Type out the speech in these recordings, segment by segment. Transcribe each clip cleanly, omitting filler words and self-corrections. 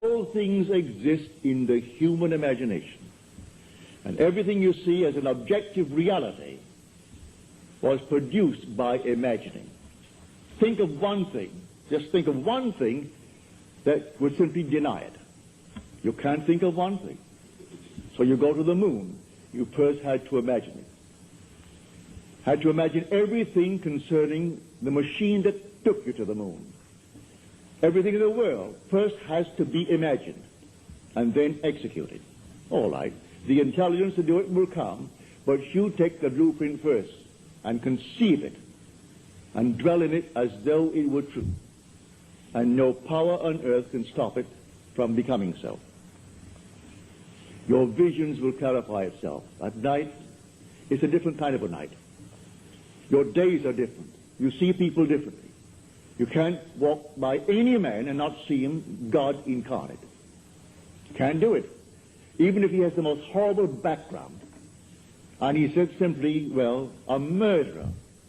All things exist in the human imagination. And everything you see as an objective reality was produced by imagining. Think of one thing, just think of one thing that would simply deny it. You can't think of one thing. So you go to the moon. You first had to imagine it. Had to imagine everything concerning the machine that took you to the moon. Everything in the world first has to be imagined and then executed. All right, the intelligence to do it will come, but you take the blueprint first and conceive it and dwell in it as though it were true. And no power on earth can stop it from becoming so. Your visions will clarify itself. At night, it's a different kind of a night. Your days are different. You see people differently. You can't walk by any man and not see him God incarnate. Can't do it. Even if he has the most horrible background. And he said simply, well, a murderer.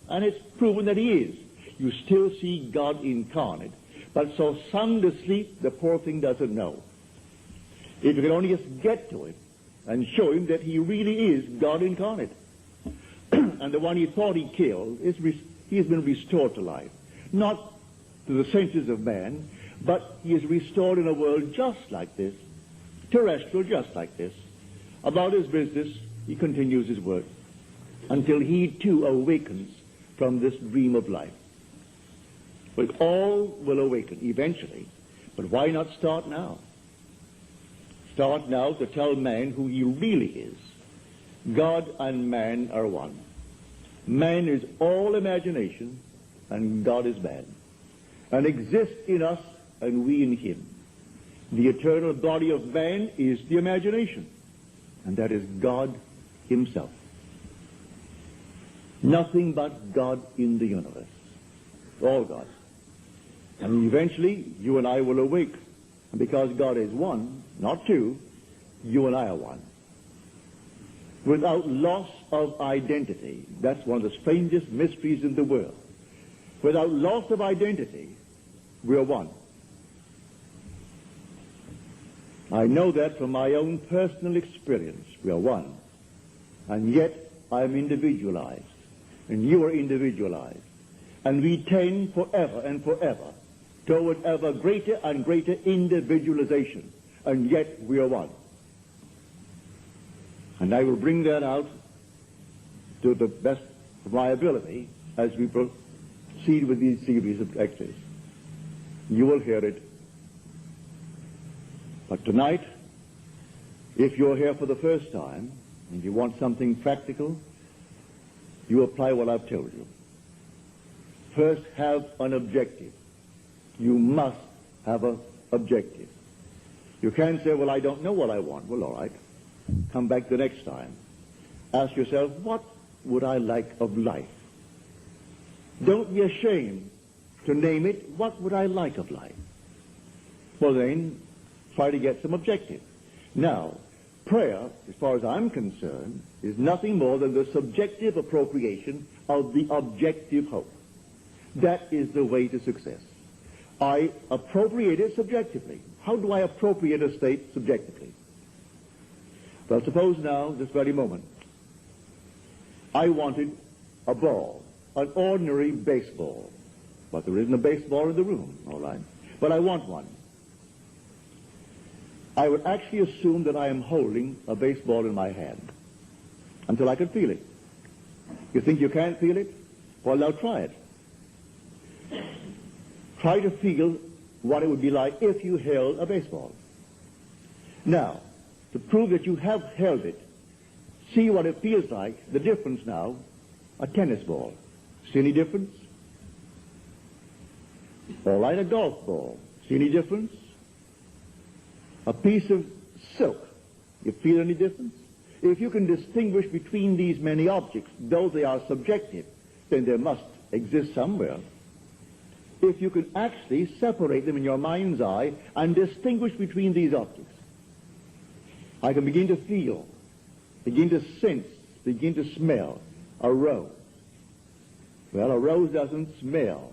And it's proven that he is. You still see God incarnate. But so sound asleep, the poor thing doesn't know. If you could only just get to it and show him that he really is God incarnate. And the one he thought he killed, he has been restored to life. Not to the senses of man, but he is restored in a world just like this, terrestrial just like this. About his business, he continues his work until he too awakens from this dream of life. But all will awaken eventually, but why not start now? Start now to tell man who he really is. God and man are one. Man is all imagination, and God is man, and exists in us, and we in him. The eternal body of man is the imagination, and that is God himself. Nothing but God in the universe. All God. And eventually, you and I will awake. And because God is one, not two, you and I are one. Without loss of identity. That's one of the strangest mysteries in the world. Without loss of identity, we are one. I know that from my own personal experience. We are one. And yet, I am individualized. And you are individualized. And we tend forever and forever toward ever greater and greater individualization. And yet, we are one. And I will bring that out to the best of my ability as we proceed with these series of lectures. You will hear it. But tonight, if you're here for the first time and you want something practical, you apply what I've told you. First, have an objective. You must have an objective. You can't say, well, I don't know what I want. Well, all right. Come back the next time. Ask yourself, what would I like of life? Don't be ashamed to name it. What would I like of life? Well, then, try to get some objective. Now, prayer, as far as I'm concerned, is nothing more than the subjective appropriation of the objective hope. That is the way to success. I appropriate it subjectively. How do I appropriate a state subjectively? Well, suppose now, this very moment, I wanted a ball, an ordinary baseball. But there isn't a baseball in the room, all right? But I want one. I would actually assume that I am holding a baseball in my hand until I can feel it. You think you can't feel it? Well, now try it. Try to feel what it would be like if you held a baseball. Now, to prove that you have held it, see what it feels like, the difference now, a tennis ball. See any difference? All right, a golf ball. See any difference? A piece of silk. You feel any difference? If you can distinguish between these many objects, though they are subjective, then there must exist somewhere. If you can actually separate them in your mind's eye and distinguish between these objects, I can begin to feel, begin to sense, begin to smell a rose. Well, a rose doesn't smell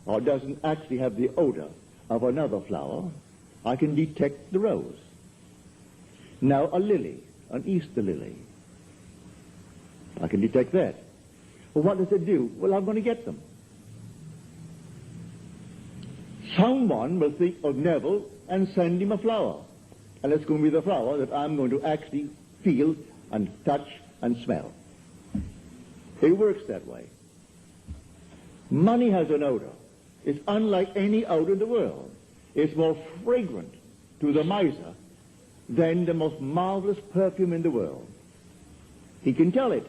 or doesn't actually have the odor of another flower. I can detect the rose. Now a lily, an Easter lily. I can detect that. Well, what does it do? Well, I'm going to get them. Someone will think of Neville and send him a flower. And it's going to be the flower that I'm going to actually feel and touch and smell. It works that way. Money has an odor. It's unlike any odor in the world. It's more fragrant to the miser than the most marvelous perfume in the world. He can tell it.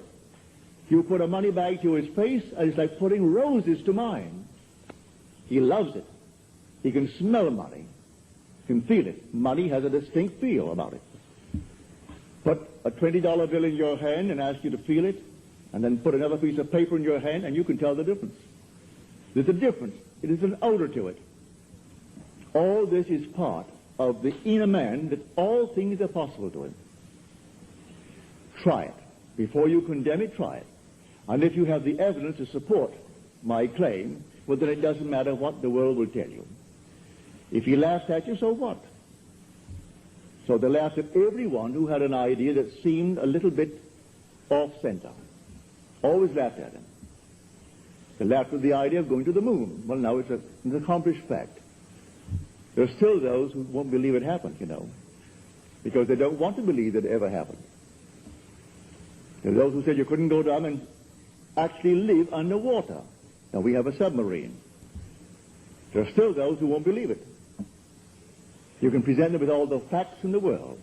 You put a money bag to his face, and it's like putting roses to mine. He loves it. He can smell money. He can feel it. Money has a distinct feel about it. Put a $20 bill in your hand and ask you to feel it, and then put another piece of paper in your hand, and you can tell the difference. There's a difference. It is an odor to it. All this is part of the inner man, that all things are possible to him. Try it. Before you condemn it, try it. And if you have the evidence to support my claim, well, then it doesn't matter what the world will tell you. If he laughs at you, so what? So they laughed at everyone who had an idea that seemed a little bit off-center. Always laughed at him. They laughed at the idea of going to the moon. Well, now it's an accomplished fact. There are still those who won't believe it happened, you know, because they don't want to believe that it ever happened. There are those who said you couldn't go down and actually live underwater. Now we have a submarine. There are still those who won't believe it. You can present them with all the facts in the world,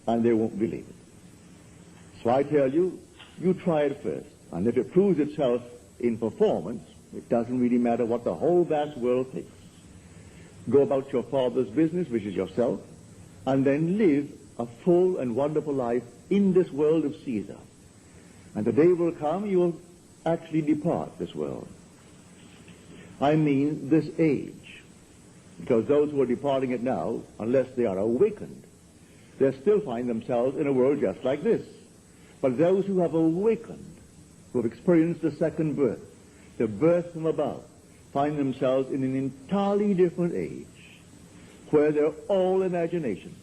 and they won't believe it. So I tell you, you try it first. And if it proves itself in performance, it doesn't really matter what the whole vast world thinks. Go about your Father's business, which is yourself, and then live a full and wonderful life in this world of Caesar. And the day will come, you will actually depart this world. I mean this age. Because those who are departing it now, unless they are awakened, they still find themselves in a world just like this. But those who have awakened, who have experienced the second birth, the birth from above, find themselves in an entirely different age, where they're all imagination.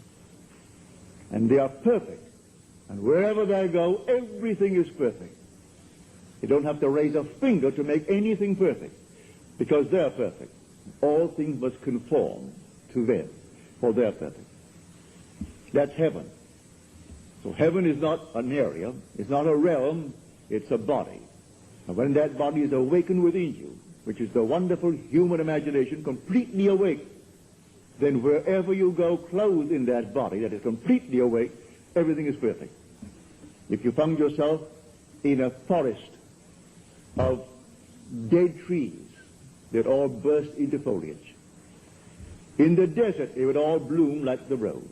And they are perfect. And wherever they go, everything is perfect. You don't have to raise a finger to make anything perfect, because they're perfect. All things must conform to them, for they're perfect. That's heaven. So heaven is not an area, it's not a realm, it's a body. And when that body is awakened within you, which is the wonderful human imagination completely awake, then wherever you go clothed in that body that is completely awake, everything is perfect. If you found yourself in a forest of dead trees, they'd all burst into foliage. In the desert, it would all bloom like the rose.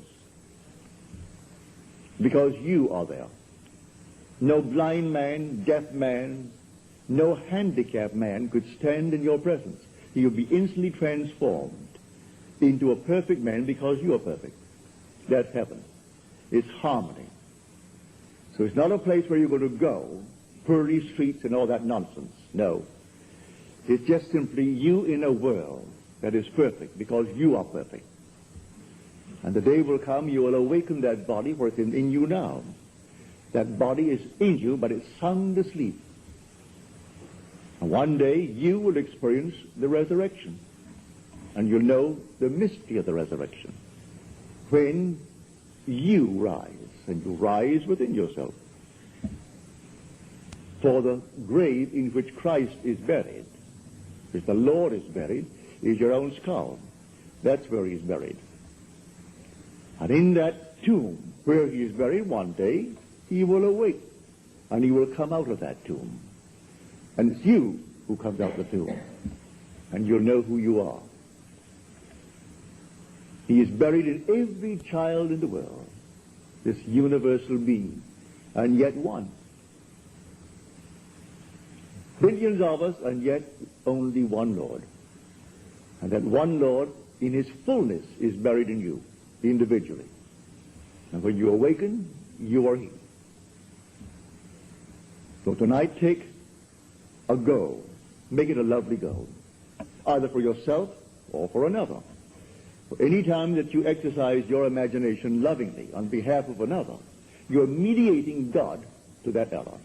Because you are there. No blind man, deaf man, no handicapped man could stand in your presence. He would be instantly transformed into a perfect man because you are perfect. That's heaven. It's harmony. So it's not a place where you're going to go, pearly streets and all that nonsense. No. It's just simply you in a world that is perfect because you are perfect. And the day will come, you will awaken that body, for it's in you now. That body is in you, but it's sound asleep. And one day you will experience the resurrection. And you'll know the mystery of the resurrection. When you rise, and you rise within yourself. For the grave in which Christ is buried, which the Lord is buried, is your own skull. That's where he is buried. And in that tomb where he is buried, one day he will awake, and he will come out of that tomb. And it's you who comes out of the tomb, and you'll know who you are. He is buried in every child in the world, this universal being, and yet one. Billions of us, and yet only one Lord. And that one Lord, in his fullness, is buried in you, individually. And when you awaken, you are he. So tonight, take a go. Make it a lovely go, either for yourself or for another. Any time that you exercise your imagination lovingly on behalf of another, you're mediating God to that other.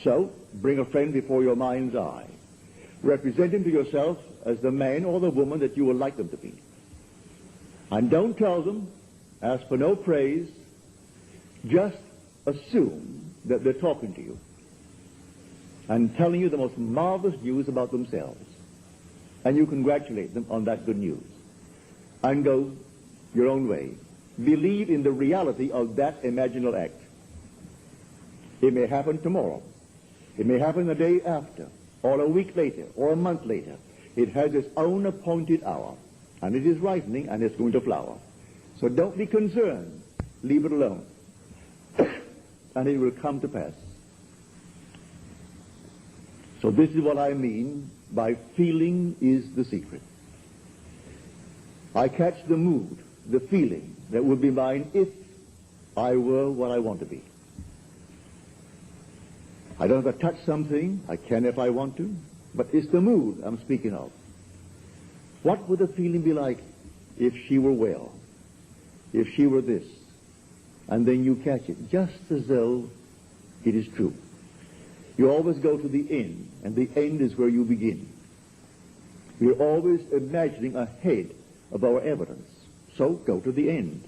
So, bring a friend before your mind's eye. Represent him to yourself as the man or the woman that you would like them to be. And don't tell them, ask for no praise, just assume that they're talking to you and telling you the most marvelous news about themselves. And you congratulate them on that good news. And go your own way. Believe in the reality of that imaginal act. It may happen tomorrow. It may happen the day after, or a week later, or a month later. It has its own appointed hour, and it is ripening, and it's going to flower. So don't be concerned. Leave it alone. And it will come to pass. So this is what I mean by feeling is the secret. I catch the mood, the feeling that would be mine if I were what I want to be. I don't have to touch something. I can if I want to. But it's the mood I'm speaking of. What would the feeling be like if she were well? If she were this? And then you catch it, just as though it is true. You always go to the end, and the end is where you begin. We're always imagining ahead of our evidence. So go to the end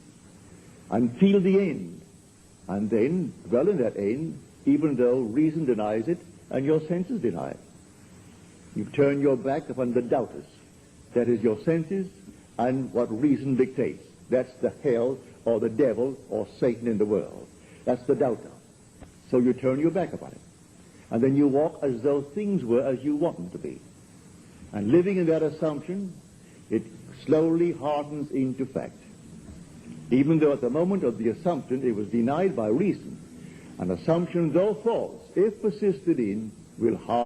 and feel the end, and then dwell in that end, even though reason denies it and your senses deny it. You turn your back upon the doubters. That is your senses and what reason dictates. That's the hell or the devil or Satan in the world. That's the doubter. So you turn your back upon it. And then you walk as though things were as you want them to be. And living in that assumption, it slowly hardens into fact. Even though at the moment of the assumption it was denied by reason, an assumption, though false, if persisted in, will harden.